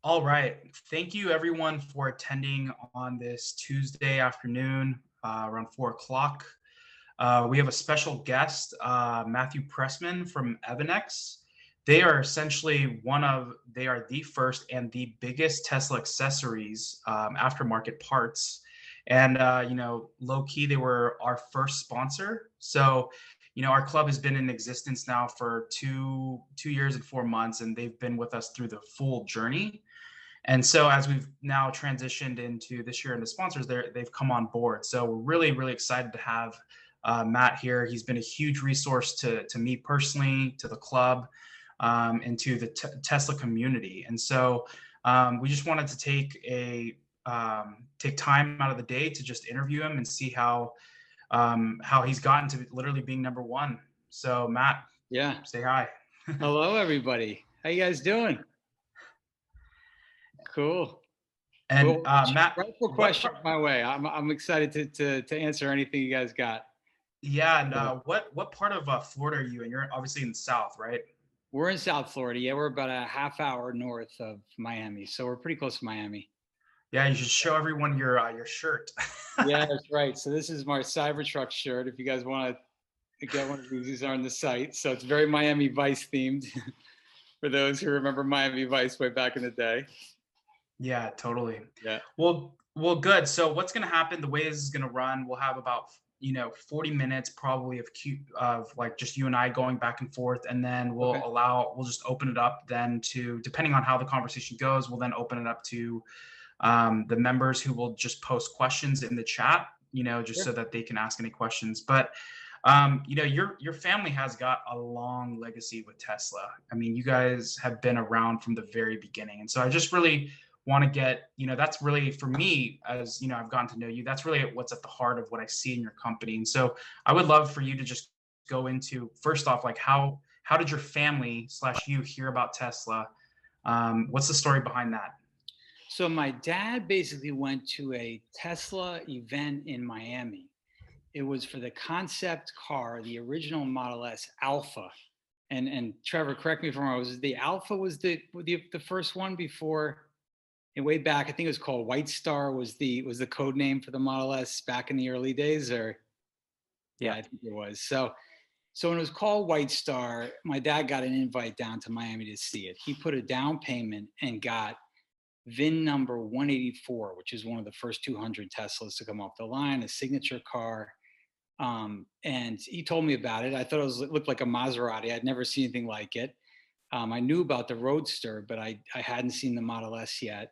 All right. Thank you, everyone, for attending on this Tuesday afternoon around 4 o'clock. We have a special guest, Matthew Pressman from EVANNEX. They are essentially they are the first and the biggest Tesla accessories aftermarket parts. And, low key, they were our first sponsor. So, our club has been in existence now for two years and 4 months, and they've been with us through the full journey. And so as we've now transitioned into this year into sponsors, they've come on board. So we're really, really excited to have Matt here. He's been a huge resource to me personally, to the club, and to the Tesla community. And so we just wanted to take time out of the day to just interview him and see how he's gotten to literally being number one. So Matt, Yeah. say hi. Hello, everybody. How you guys doing? Cool. And Matt, right for questions my way. I'm excited to answer anything you guys got. Yeah, and what part of Florida are you in? You're obviously in the South, right? We're in South Florida. Yeah, we're about a half hour north of Miami, so we're pretty close to Miami. Yeah, you should show everyone your shirt. Yeah, that's right. So this is my Cybertruck shirt. If you guys want to get one of these are on the site. So it's very Miami Vice themed for those who remember Miami Vice way back in the day. Yeah, totally. Yeah. Well, good. So what's gonna happen? The way this is gonna run, we'll have about 40 minutes probably of like just you and I going back and forth, and then we'll just open it up then to, depending on how the conversation goes, we'll then open it up to the members who will just post questions in the chat, just so that they can ask any questions. But your family has got a long legacy with Tesla. I mean, you guys have been around from the very beginning, and so I just really want to get, that's really, for me, as I've gotten to know you, that's really what's at the heart of what I see in your company. And so I would love for you to just go into, first off, like how did your family / you hear about Tesla? What's the story behind that? So my dad basically went to a Tesla event in Miami. It was for the concept car, the original Model S Alpha. And Trevor, correct me if I'm wrong. Was the Alpha was the first one before? And way back, I think it was called White Star. Was the code name for the Model S back in the early days? Or yeah, I think it was. So when it was called White Star, my dad got an invite down to Miami to see it. He put a down payment and got VIN number 184, which is one of the first 200 Teslas to come off the line, a signature car. And he told me about it. I thought it looked like a Maserati. I'd never seen anything like it. I knew about the Roadster, but I hadn't seen the Model S yet.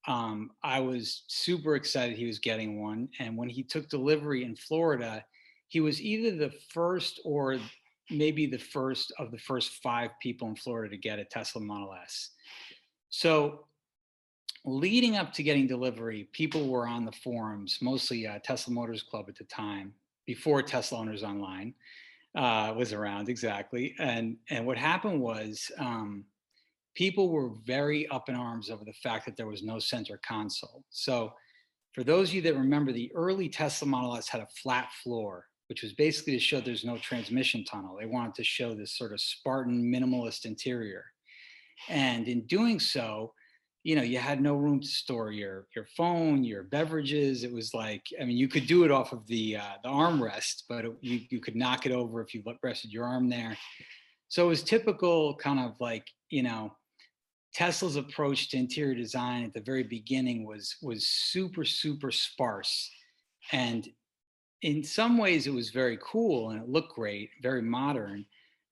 I was super excited he was getting one. And when he took delivery in Florida, he was either the first or maybe the first of the first 5 people in Florida to get a Tesla Model S. So leading up to getting delivery, people were on the forums, mostly Tesla Motors Club at the time, before Tesla Owners Online was around, exactly. And what happened was people were very up in arms over the fact that there was no center console. So for those of you that remember, the early Tesla Model S had a flat floor, which was basically to show there's no transmission tunnel. They wanted to show this sort of Spartan minimalist interior. And in doing so, you had no room to store your phone, your beverages. It was like, I mean, you could do it off of the armrest, but you could knock it over if you rested your arm there. So it was typical kind of like, Tesla's approach to interior design at the very beginning was super, super sparse. And in some ways it was very cool and it looked great, very modern,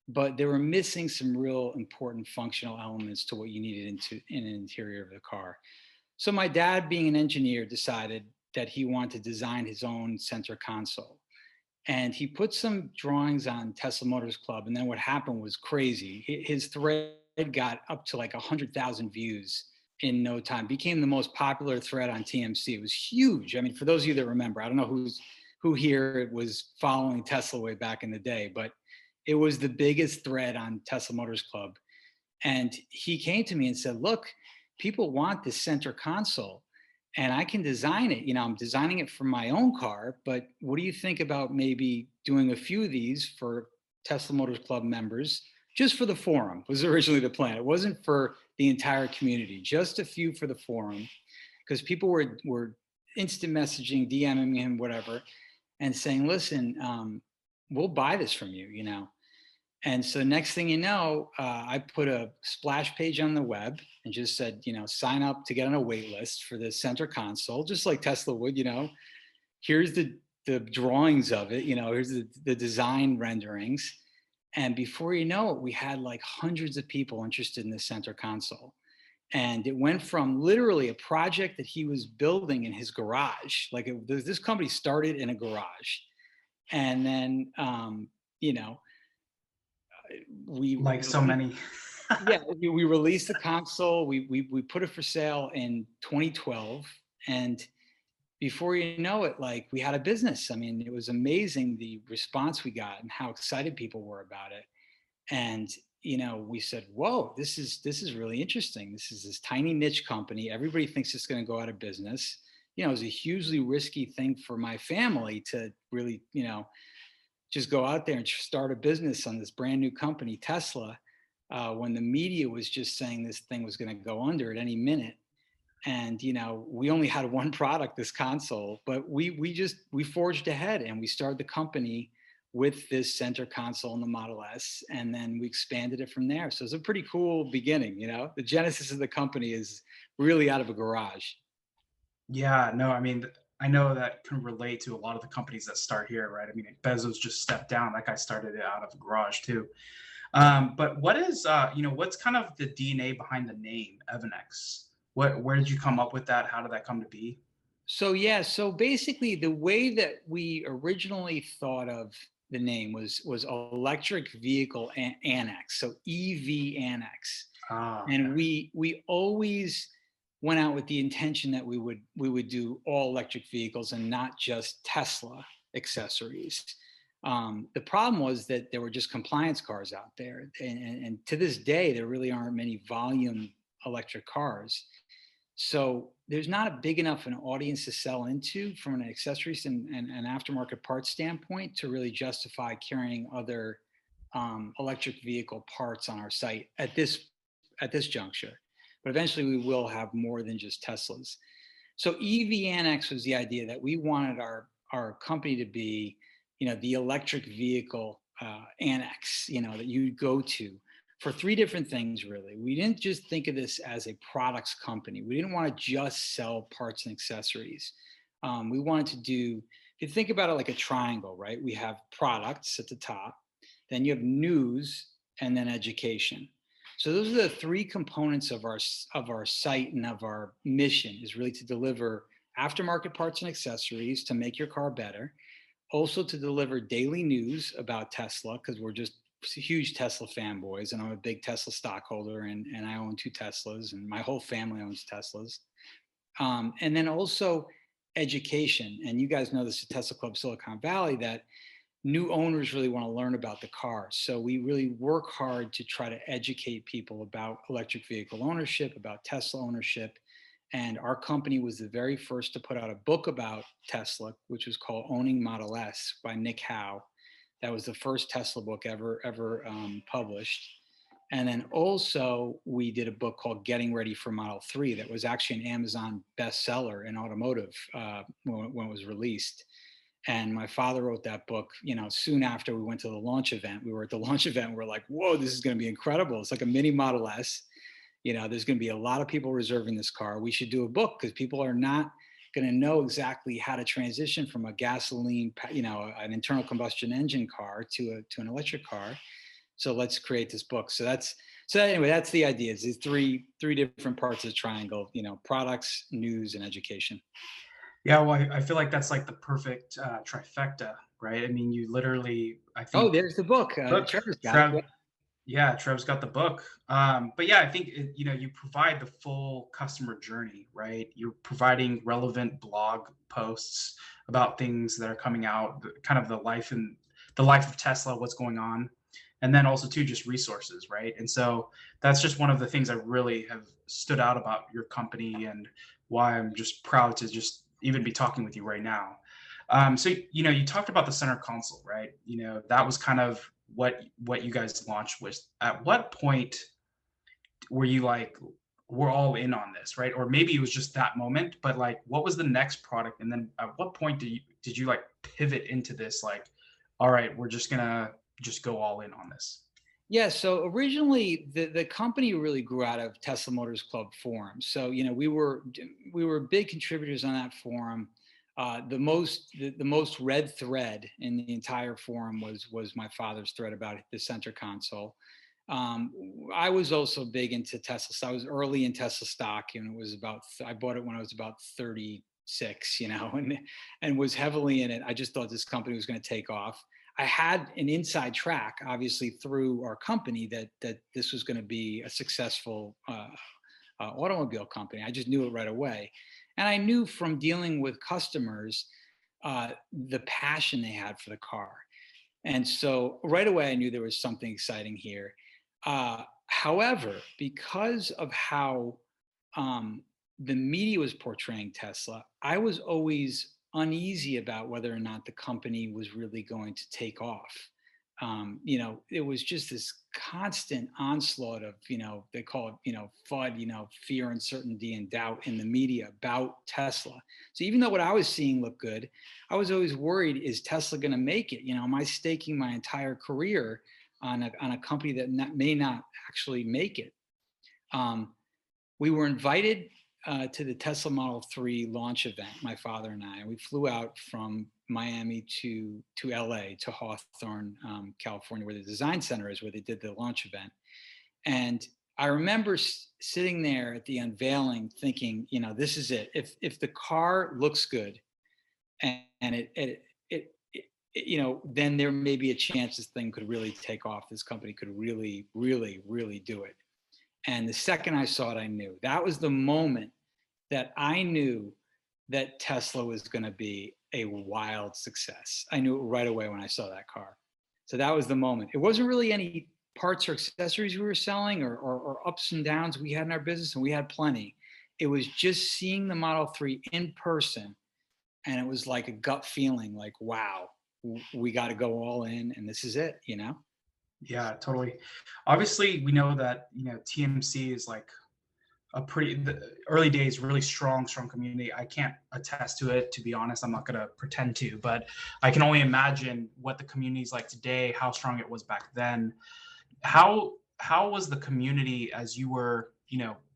but they were missing some real important functional elements to what you needed in an interior of the car. So my dad, being an engineer, decided that he wanted to design his own center console. And he put some drawings on Tesla Motors Club. And then what happened was crazy. His thread got up to like 100,000 views in no time, became the most popular thread on TMC. It was huge. I mean, for those of you that remember, I don't know who here was following Tesla way back in the day, but it was the biggest thread on Tesla Motors Club. And he came to me and said, look, people want this center console and I can design it. I'm designing it for my own car, but what do you think about maybe doing a few of these for Tesla Motors Club members just for the forum was originally the plan. It wasn't for the entire community, just a few for the forum, because people were instant messaging, DMing him, whatever, and saying, listen, we'll buy this from you, you know. And so next thing you know, I put a splash page on the web and just said, you know, sign up to get on a wait list for the center console, just like Tesla would, you know. Here's the drawings of it, you know, here's the design renderings. And before you know it, we had like hundreds of people interested in the center console. And it went from literally a project that he was building in his garage. Like this company started in a garage. And then, you know, we Like so many. yeah, we released the console. We put it for sale in 2012, and before you know it, like we had a business. I mean, it was amazing the response we got and how excited people were about it. And you know, we said, "Whoa, this is really interesting. This is this tiny niche company. Everybody thinks it's going to go out of business." You know, it was a hugely risky thing for my family to really, you know, just go out there and start a business on this brand new company, Tesla, when the media was just saying this thing was going to go under at any minute. And you know, we only had one product, this console, but we forged ahead and we started the company with this center console and the Model S, and then we expanded it from there. So it's a pretty cool beginning. You know, the genesis of the company is really out of a garage. Yeah, no, I mean, I know that can relate to a lot of the companies that start here, right? I mean, Bezos just stepped down. That guy started it out of a garage too. But what is, you know, what's kind of the DNA behind the name EVANNEX? Where did you come up with that? How did that come to be? So yeah, so basically the way that we originally thought of the name was electric vehicle annex, so EV annex. Ah, okay. And we always went out with the intention that we would do all electric vehicles and not just Tesla accessories. The problem was that there were just compliance cars out there, and to this day there really aren't many volume electric cars. So there's not a big enough an audience to sell into from an accessories and aftermarket parts standpoint to really justify carrying other electric vehicle parts on our site at this juncture. But eventually we will have more than just Teslas. So EVANNEX was the idea that we wanted our company to be, you know, the electric vehicle annex, you know, that you go to for three different things, really. We didn't just think of this as a products company. We didn't want to just sell parts and accessories. We wanted to do, if you think about it like a triangle, right? We have products at the top, then you have news, and then education. So those are the three components of our site and of our mission, is really to deliver aftermarket parts and accessories to make your car better, also to deliver daily news about Tesla, because we're just huge Tesla fanboys, and I'm a big Tesla stockholder, and I own two Teslas, and my whole family owns Teslas. And then also education. And you guys know this at Tesla Club Silicon Valley, that new owners really want to learn about the car. So we really work hard to try to educate people about electric vehicle ownership, about Tesla ownership. And our company was the very first to put out a book about Tesla, which was called Owning Model S by Nick Howe. That was the first Tesla book ever published. And then also we did a book called Getting Ready for Model 3 that was actually an Amazon bestseller in automotive when it was released. And my father wrote that book, you know, soon after we went to the launch event. We were at the launch event and we're like, whoa, this is going to be incredible. It's like a mini Model S. You know, there's going to be a lot of people reserving this car. We should do a book because people are not going to know exactly how to transition from a gasoline, you know, an internal combustion engine car to an electric car. So let's create this book. So anyway, that's the idea. It's these three different parts of the triangle, you know, products, news, and education. Yeah, well, I feel like that's like the perfect trifecta, right? I mean, you literally, I Oh, think, there's the book. look, Trevor's got it. Trev, yeah, Trev's got the book. But yeah, I think you know, you provide the full customer journey, right? You're providing relevant blog posts about things that are coming out, kind of the life of Tesla, what's going on, and then also too just resources, right? And so that's just one of the things I really have stood out about your company and why I'm just proud to just even be talking with you right now. So you know, you talked about the center console, right? You know, that was kind of what you guys launched was. At what point were you like, we're all in on this, right? Or maybe it was just that moment, but like, what was the next product? And then at what point did you like pivot into this? Like, all right, we're just gonna just go all in on this. Yeah, so originally the company really grew out of Tesla Motors Club forums. So we were big contributors on that forum. The most read thread in the entire forum was my father's thread about the center console. I was also big into Tesla. So I was early in Tesla stock, and it was I bought it when I was about 36, and was heavily in it. I just thought this company was going to take off. I had an inside track, obviously, through our company that this was going to be a successful automobile company. I just knew it right away, and I knew from dealing with customers the passion they had for the car, and so right away I knew there was something exciting here. However, because of how the media was portraying Tesla, I was always uneasy about whether or not the company was really going to take off. It was just this constant onslaught of, they call it, FUD, fear, uncertainty, and doubt in the media about Tesla. So even though what I was seeing looked good, I was always worried, is Tesla going to make it? Am I staking my entire career on a company that may not actually make it? We were invited to the Tesla Model 3 launch event, my father and I. And we flew out from Miami to LA, to Hawthorne, California, where the design center is, where they did the launch event. And I remember sitting there at the unveiling thinking, this is it. If the car looks good and then there may be a chance this thing could really take off. This company could really, really, really do it. And the second I saw it, I knew. That was the moment that I knew that Tesla was going to be a wild success. I knew it right away when I saw that car. So that was the moment. It wasn't really any parts or accessories we were selling or ups and downs we had in our business, and we had plenty. It was just seeing the Model 3 in person, and it was like a gut feeling, like, wow, we got to go all in, and this is it, Yeah, totally. Obviously, we know that TMC is like the early days, really strong community. I can't attest to it, to be honest. I'm not going to pretend to, but I can only imagine what the community is like today, how strong it was back then. How was the community as you were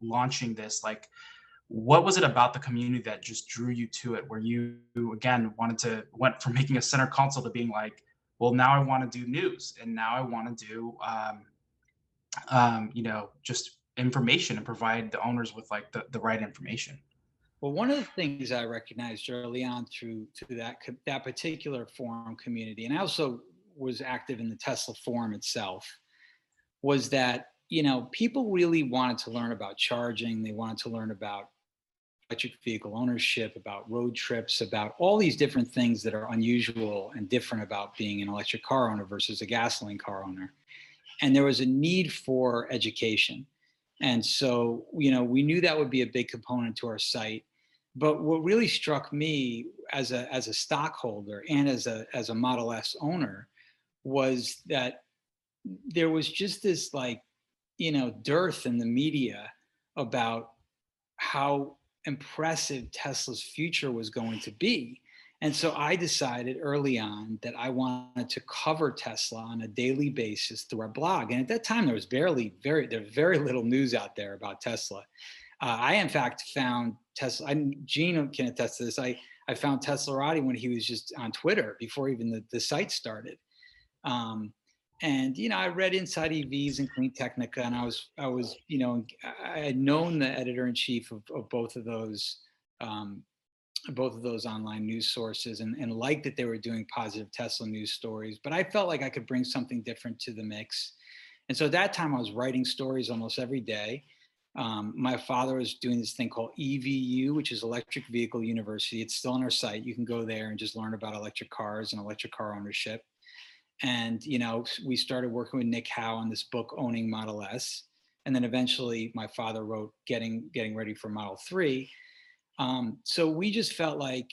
launching this? Like, what was it about the community that just drew you to it, where you again went from making a center console to being like, well, now I want to do news, and now I want to do just information, and provide the owners with like the right information. Well, one of the things I recognized early on through that particular forum community, and I also was active in the Tesla forum itself, was that people really wanted to learn about charging. They wanted to learn about electric vehicle ownership, about road trips, about all these different things that are unusual and different about being an electric car owner versus a gasoline car owner. And there was a need for education. And so, we knew that would be a big component to our site. But what really struck me as a stockholder and as a Model S owner was that there was just this dearth in the media about how impressive Tesla's future was going to be. And so I decided early on that I wanted to cover Tesla on a daily basis through our blog. And at that time, there was very little news out there about Tesla. I, in fact, found Tesla. Gene can attest to this. I found Teslarati when he was just on Twitter before even the site started. And I read InsideEVs and CleanTechnica, and I was I had known the editor in chief of both of those online news sources, and liked that they were doing positive Tesla news stories. But I felt like I could bring something different to the mix. And so at that time, I was writing stories almost every day. My father was doing this thing called EVU, which is Electric Vehicle University. It's still on our site. You can go there and just learn about electric cars and electric car ownership. And, we started working with Nick Howe on this book, Owning Model S. And then eventually my father wrote Getting Ready for Model 3. So we just felt like,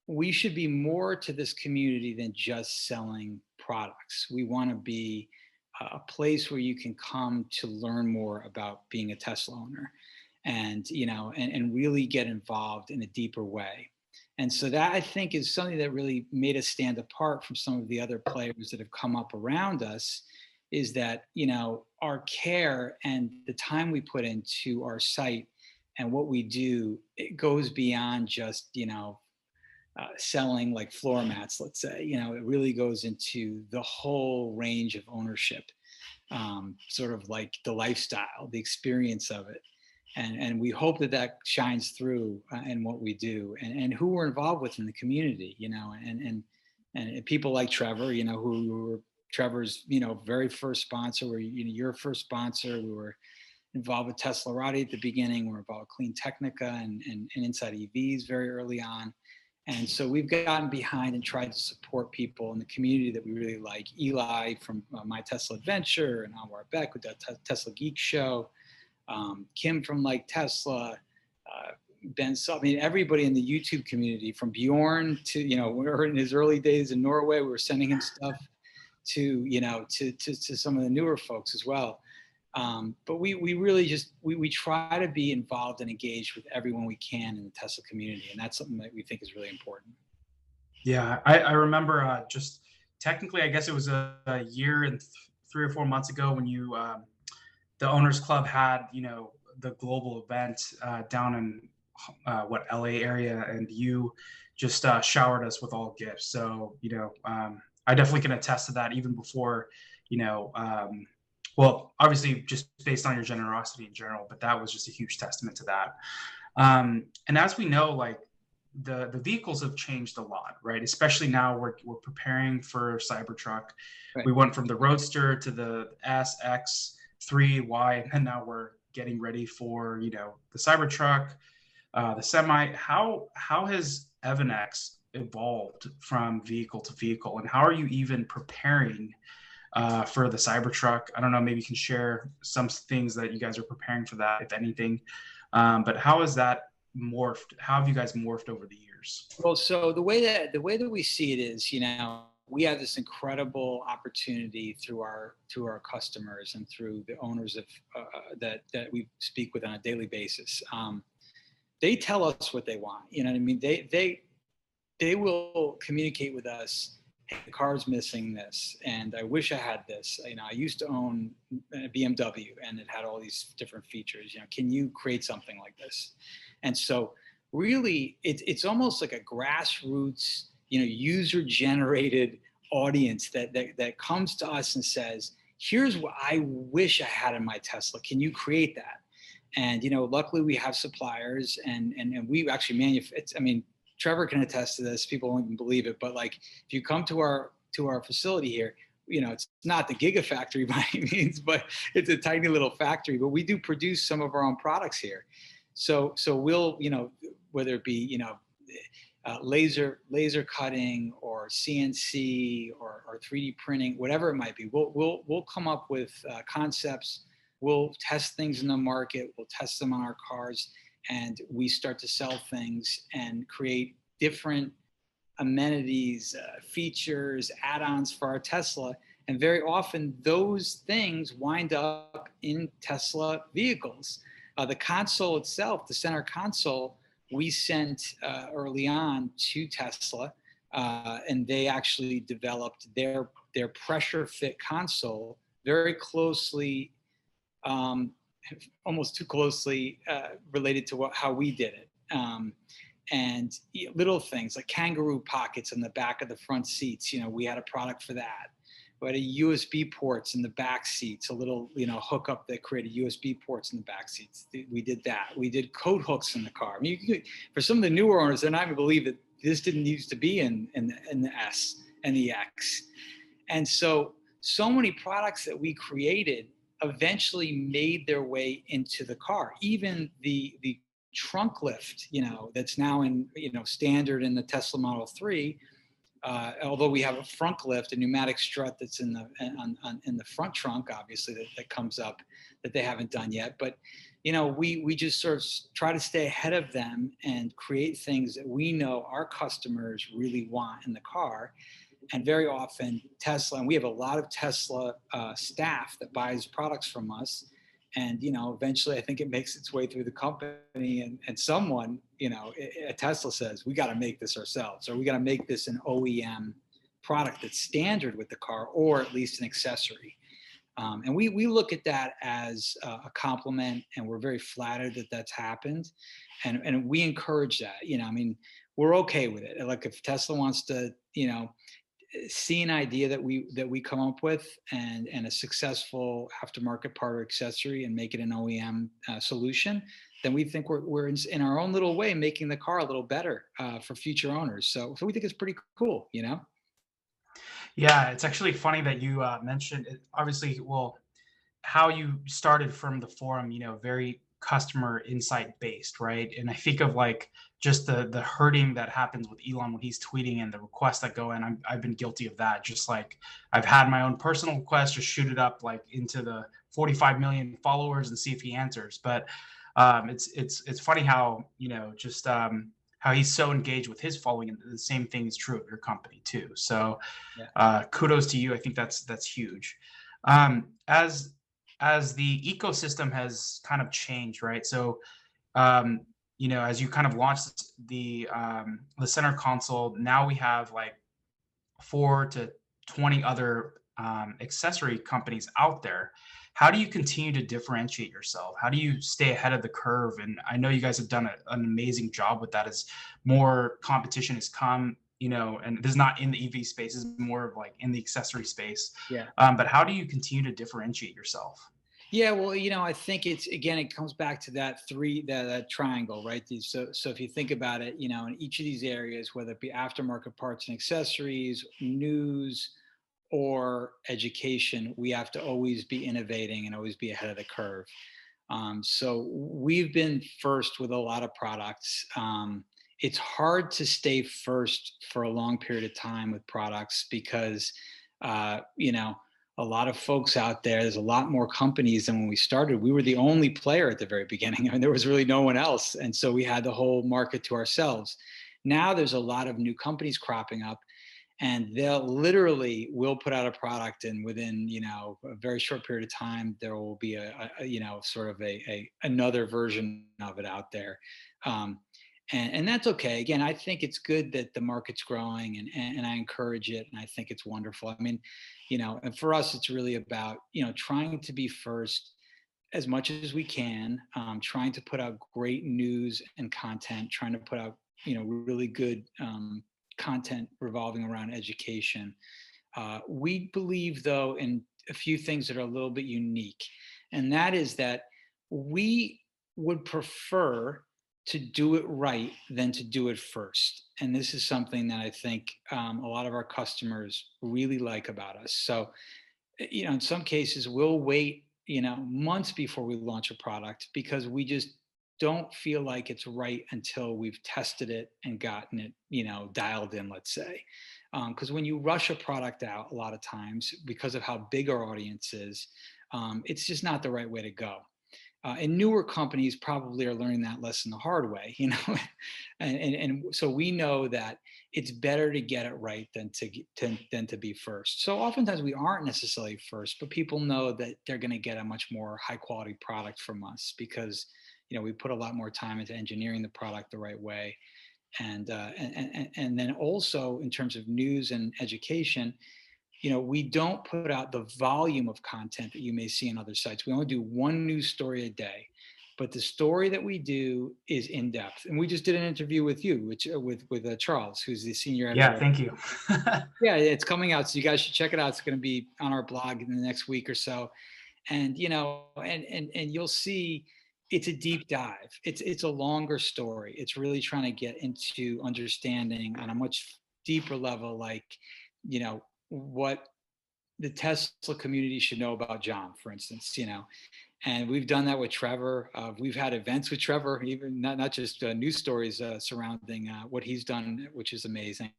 we should be more to this community than just selling products. We want to be a place where you can come to learn more about being a Tesla owner, and and really get involved in a deeper way. And so that, I think, is something that really made us stand apart from some of the other players that have come up around us, is that our care and the time we put into our site and what we do, it goes beyond just selling like floor mats, let's say. It really goes into the whole range of ownership, sort of like the lifestyle, the experience of it. And we hope that that shines through in what we do, and who we're involved with in the community, and people like Trevor, who were Trevor's, very first sponsor, or your first sponsor. We were involved with Teslarati at the beginning. We were involved with CleanTechnica and InsideEVs very early on. And so we've gotten behind and tried to support people in the community that we really like. Eli from My Tesla Adventure, and Anwar Beck with the Tesla Geek Show, Kim from Like Tesla, Ben. I mean, everybody in the YouTube community, from Bjorn to, we were in his early days in Norway, we were sending him stuff to, to some of the newer folks as well. But we really just, we try to be involved and engaged with everyone we can in the Tesla community. And that's something that we think is really important. Yeah, I remember just technically, I guess it was a year and 3 or 4 months ago when you, the Owners Club had, the global event down in LA area, and you just showered us with all gifts. So, I definitely can attest to that, even before, well, obviously just based on your generosity in general, but that was just a huge testament to that. And as we know, like the vehicles have changed a lot, right? Especially now we're preparing for Cybertruck. Right. We went from the Roadster to the S, X, 3, Y, and now we're getting ready for, the Cybertruck, the Semi. How has EVANNEX evolved from vehicle to vehicle, and how are you even preparing for the Cybertruck? I don't know, maybe you can share some things that you guys are preparing for that, if anything. But how has that morphed? How have you guys morphed over the years? Well, so the way that we see it is, we have this incredible opportunity through our customers and through the owners of that we speak with on a daily basis. They tell us what they want. You know what I mean? They will communicate with us. Hey, the car's missing this, and I wish I had this. I used to own a BMW, and it had all these different features. Can you create something like this? And so, really, it's almost like a grassroots, user-generated audience that comes to us and says, "Here's what I wish I had in my Tesla. Can you create that?" And luckily we have suppliers, and we actually manufacture. I mean, Trevor can attest to this. People won't even believe it, but like, if you come to our facility here, it's not the gigafactory by any means, but it's a tiny little factory. But we do produce some of our own products here. So we'll, whether it be laser cutting or CNC or 3D printing, whatever it might be, we'll come up with concepts. We'll test things in the market. We'll test them on our cars. And we start to sell things and create different amenities, features, add-ons for our Tesla. And very often those things wind up in Tesla vehicles. The console itself, the center console, we sent early on to Tesla, and they actually developed their pressure fit console very closely, almost too closely related to how we did it. And little things like kangaroo pockets in the back of the front seats. We had a product for that. We had a USB ports in the back seats, a little, hookup that created USB ports in the back seats. We did that. We did coat hooks in the car. I mean, for some of the newer owners, they're not even believe that this didn't used to be in the S and the X. And so many products that we created eventually made their way into the car. Even the trunk lift, that's now in, standard in the Tesla Model 3. Although we have a front lift, a pneumatic strut that's in the front trunk, obviously that comes up, that they haven't done yet. But we just sort of try to stay ahead of them and create things that we know our customers really want in the car. And very often Tesla, and we have a lot of Tesla staff that buys products from us. And, eventually I think it makes its way through the company, and someone, at Tesla says, we got to make this ourselves, or we got to make this an OEM product that's standard with the car, or at least an accessory. And we look at that as a compliment, and we're very flattered that that's happened. And we encourage that, I mean, we're okay with it. Like if Tesla wants to, see an idea that we come up with, and a successful aftermarket part or accessory, and make it an OEM solution, then we think we're in our own little way making the car a little better for future owners. So we think it's pretty cool. Yeah, it's actually funny that you mentioned it. Obviously, well, how you started from the forum, very customer insight based, right? And I think of like just the herding that happens with Elon when he's tweeting and the requests that go in. I've been guilty of that. Just like I've had my own personal request, just shoot it up like into the 45 million followers and see if he answers. But it's funny how just how he's so engaged with his following, and the same thing is true of your company too. So kudos to you. I think that's huge. As the ecosystem has kind of changed, right? So, as you kind of launched the center console, now we have like 4 to 20 other accessory companies out there. How do you continue to differentiate yourself? How do you stay ahead of the curve? And I know you guys have done an amazing job with that as more competition has come, and this is not in the EV space, is more of like in the accessory space. Yeah. But how do you continue to differentiate yourself? Yeah, well, I think it comes back to that triangle, right? So if you think about it, in each of these areas, whether it be aftermarket parts and accessories, news, or education, we have to always be innovating and always be ahead of the curve. So we've been first with a lot of products. It's hard to stay first for a long period of time with products because, a lot of folks out there's a lot more companies than when we started. We were the only player at the very beginning. I mean, there was really no one else. And so we had the whole market to ourselves. Now there's a lot of new companies cropping up, and will put out a product, and within a very short period of time there will be a sort of another version of it out there. And that's okay. Again, I think it's good that the market's growing, and I encourage it, and I think it's wonderful. I mean, and for us it's really about trying to be first as much as we can, trying to put out great news and content, trying to put out really good content revolving around education. We believe, though, in a few things that are a little bit unique, and that is that we would prefer to do it right than to do it first. And this is something that I think a lot of our customers really like about us. So, in some cases, we'll wait, months before we launch a product because we just don't feel like it's right until we've tested it and gotten it, dialed in, let's say. Because when you rush a product out, a lot of times, because of how big our audience is, it's just not the right way to go. And newer companies probably are learning that lesson the hard way, and so we know that it's better to get it right than to be first. So oftentimes we aren't necessarily first, but people know that they're going to get a much more high quality product from us because we put a lot more time into engineering the product the right way. And then also in terms of news and education, we don't put out the volume of content that you may see on other sites. We only do one news story a day, but the story that we do is in depth. And we just did an interview with you, with Charles, who's the senior editor. Yeah, thank you. Yeah, it's coming out, so you guys should check it out. It's going to be on our blog in the next week or so, and and you'll see it's a deep dive. It's a longer story. It's really trying to get into understanding on a much deeper level, like what the Tesla community should know about John, for instance, and we've done that with Trevor. We've had events with Trevor, even not just news stories surrounding what he's done, which is amazing.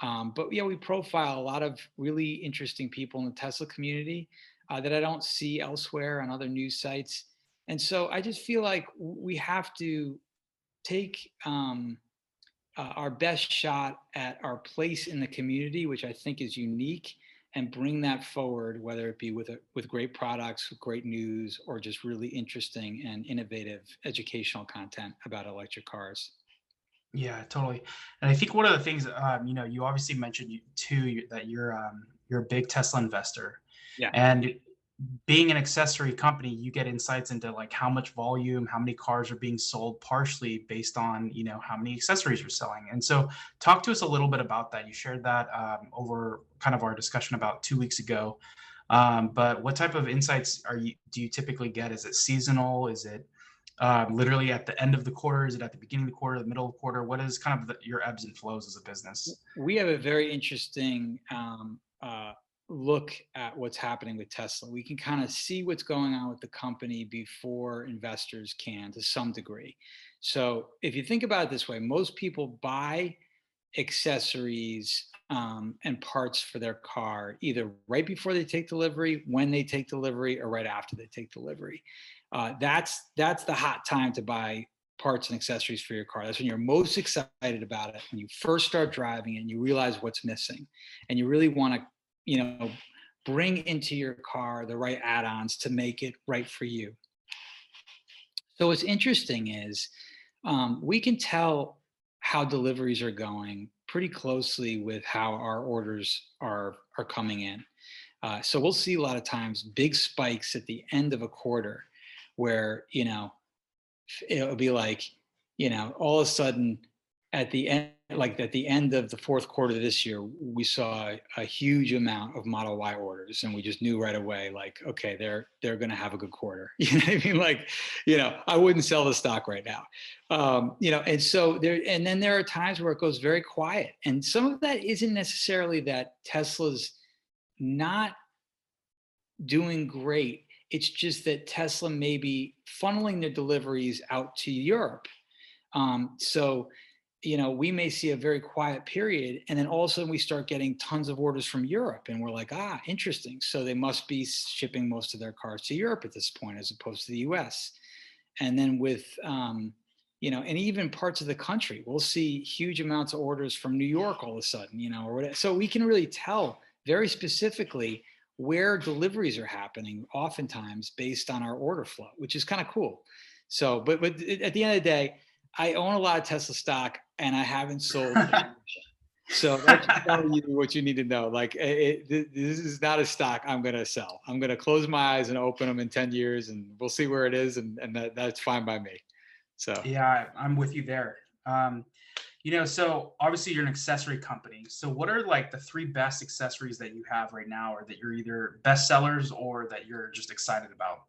But we profile a lot of really interesting people in the Tesla community that I don't see elsewhere on other news sites. And so I just feel like we have to take our best shot at our place in the community, which I think is unique, and bring that forward, whether it be with great products, great news, or just really interesting and innovative educational content about electric cars. Yeah, totally. And I think one of the things, you obviously mentioned too that you're a big Tesla investor, Yeah. and being an accessory company, you get insights into like how much volume, how many cars are being sold, partially based on how many accessories you're selling. And so, talk to us a little bit about that. You shared that over kind of our discussion about 2 weeks ago. But what type of insights do you typically get? Is it seasonal? Is it literally at the end of the quarter? Is it at the beginning of the quarter, the middle of the quarter? What is kind of your ebbs and flows as a business? We have a very interesting look at what's happening with Tesla. We can kind of see what's going on with the company before investors can, to some degree. So if you think about it this way, most people buy accessories and parts for their car either right before they take delivery, when they take delivery, or right after they take delivery. That's the hot time to buy parts and accessories for your car. That's when you're most excited about it. When you first start driving it and you realize what's missing, and you really want to, bring into your car the right add-ons to make it right for you. So what's interesting is we can tell how deliveries are going pretty closely with how our orders are coming in. So we'll see a lot of times big spikes at the end of a quarter where, it'll be like, all of a sudden at the end, like at the end of the fourth quarter this year, we saw a huge amount of Model Y orders, and we just knew right away, like, okay, they're going to have a good quarter. You know what I mean? Like, I wouldn't sell the stock right now. And so and then there are times where it goes very quiet, and some of that isn't necessarily that Tesla's not doing great. It's just that Tesla may be funneling their deliveries out to Europe. So, we may see a very quiet period, and then all of a sudden we start getting tons of orders from Europe, and we're like, interesting. So they must be shipping most of their cars to Europe at this point, as opposed to the US. And then with, and even parts of the country, we'll see huge amounts of orders from New York all of a sudden, or whatever. So we can really tell very specifically where deliveries are happening, oftentimes based on our order flow, which is kind of cool. So, but at the end of the day, I own a lot of Tesla stock, and I haven't sold. So that's just telling you what you need to know. Like, this is not a stock I'm going to sell. I'm going to close my eyes and open them in 10 years, and we'll see where it is, and that's fine by me. So yeah, I'm with you there. So obviously you're an accessory company. So what are like the 3 best accessories that you have right now, or that you're either best sellers or that you're just excited about?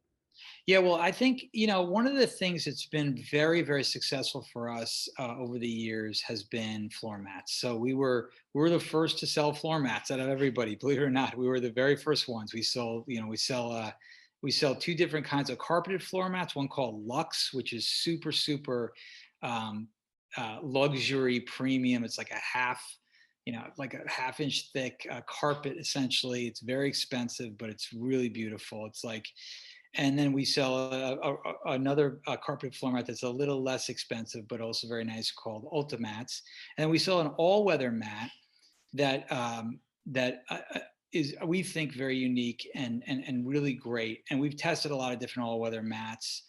yeah, well, I think, one of the things that's been very, very successful for us over the years has been floor mats. So we were the first to sell floor mats out of everybody, believe it or not. We were the very first ones. We sold, we sell 2 different kinds of carpeted floor mats. One called Luxe, which is super, super luxury premium. It's like like a half-inch thick carpet. Essentially, it's very expensive, but it's really beautiful. It's like. And then we sell another carpet floor mat that's a little less expensive, but also very nice, called Ultimats. And we sell an all-weather mat that is, we think, very unique and really great. And we've tested a lot of different all-weather mats.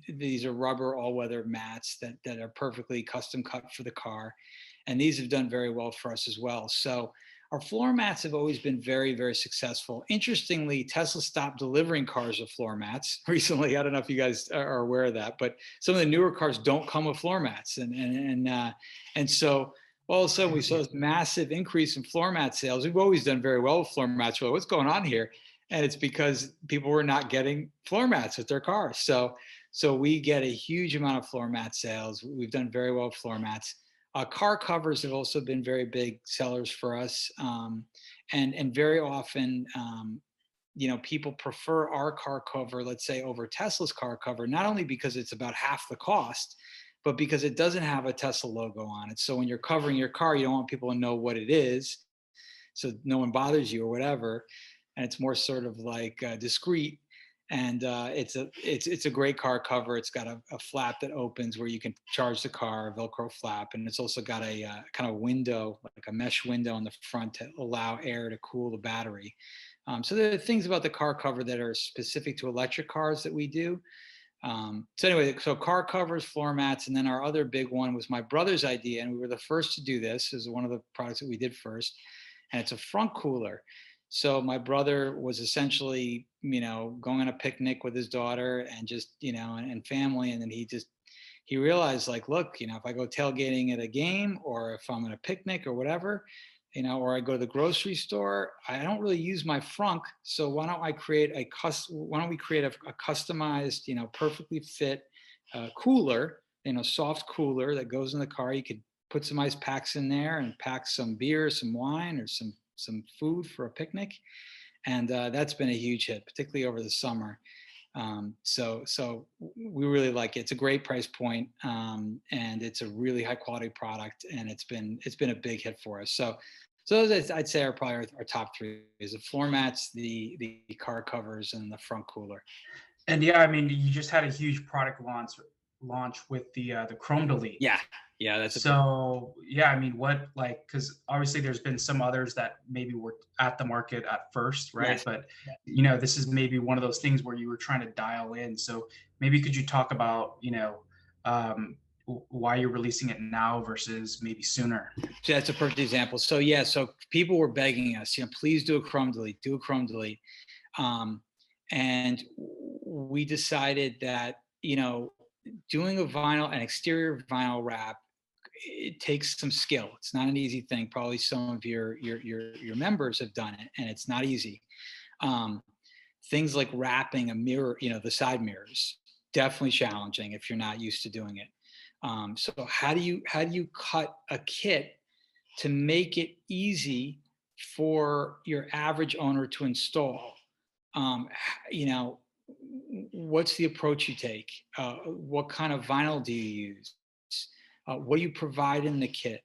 These are rubber all-weather mats that are perfectly custom cut for the car. And these have done very well for us as well. So our floor mats have always been very, very successful. Interestingly, Tesla stopped delivering cars with floor mats recently. I don't know if you guys are aware of that, but some of the newer cars don't come with floor mats. And so all of a sudden we saw this massive increase in floor mat sales. We've always done very well with floor mats. We're like, what's going on here? And it's because people were not getting floor mats with their cars. So we get a huge amount of floor mat sales. We've done very well with floor mats. Car covers have also been very big sellers for us. And very often, people prefer our car cover, let's say, over Tesla's car cover, not only because it's about half the cost, but because it doesn't have a Tesla logo on it. So when you're covering your car, you don't want people to know what it is, so no one bothers you or whatever. And it's more sort of like discreet. And it's a great car cover. It's got a flap that opens where you can charge the car, a Velcro flap, and it's also got a kind of window, like a mesh window on the front to allow air to cool the battery. So there are things about the car cover that are specific to electric cars that we do. So anyway, so car covers, floor mats, and then our other big one was my brother's idea, and we were the first to do this. This is one of the products that we did first, and it's a front cooler. So my brother was essentially, going on a picnic with his daughter and just, and family, and then he realized, like, look, if I go tailgating at a game, or if I'm at a picnic or whatever, or I go to the grocery store, I don't really use my frunk. So why don't we create a customized, perfectly fit cooler, soft cooler that goes in the car. You could put some ice packs in there and pack some beer, some wine, or some food for a picnic. And that's been a huge hit, particularly over the summer. So we really like it. It's a great price point, and it's a really high quality product, and it's been a big hit for us. So those I'd say are probably our top three: is the floor mats, the car covers, and the front cooler. And yeah, I mean, you just had a huge product launch with the Chrome Delete. Yeah, that's so yeah. I mean, because obviously there's been some others that maybe were at the market at first, right? Yes. But this is maybe one of those things where you were trying to dial in. So maybe could you talk about why you're releasing it now versus maybe sooner? So that's a perfect example. So yeah, so people were begging us, please do a Chrome Delete, and we decided that doing an exterior vinyl wrap, it takes some skill. It's not an easy thing. Probably some of your members have done it, and it's not easy. Things like wrapping a mirror, the side mirrors, definitely challenging if you're not used to doing it. So how do you cut a kit to make it easy for your average owner to install? What's the approach you take? What kind of vinyl do you use? What do you provide in the kit?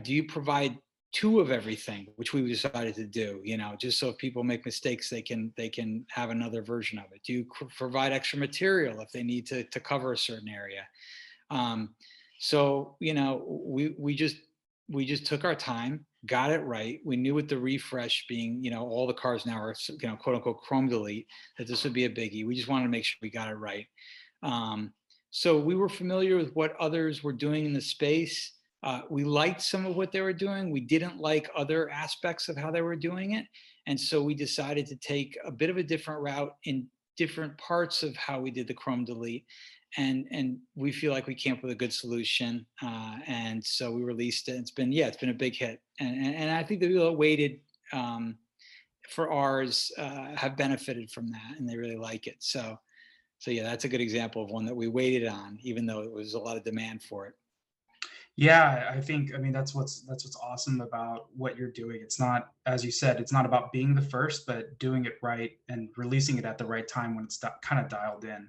Do you provide two of everything, which we decided to do, just so if people make mistakes, they can have another version of it? Do you provide extra material if they need to cover a certain area? So we just took our time, got it right. We knew with the refresh being, all the cars now are, quote unquote Chrome Delete, that this would be a biggie. We just wanted to make sure we got it right. So we were familiar with what others were doing in the space. We liked some of what they were doing. We didn't like other aspects of how they were doing it. And so we decided to take a bit of a different route in different parts of how we did the Chrome Delete. And we feel like we came up with a good solution. And so we released it. It's been a big hit. And I think the people that waited for ours have benefited from that, and they really like it. So yeah, that's a good example of one that we waited on, even though it was a lot of demand for it. Yeah, I mean, that's what's awesome about what you're doing. It's not, as you said, it's not about being the first, but doing it right and releasing it at the right time when it's kind of dialed in.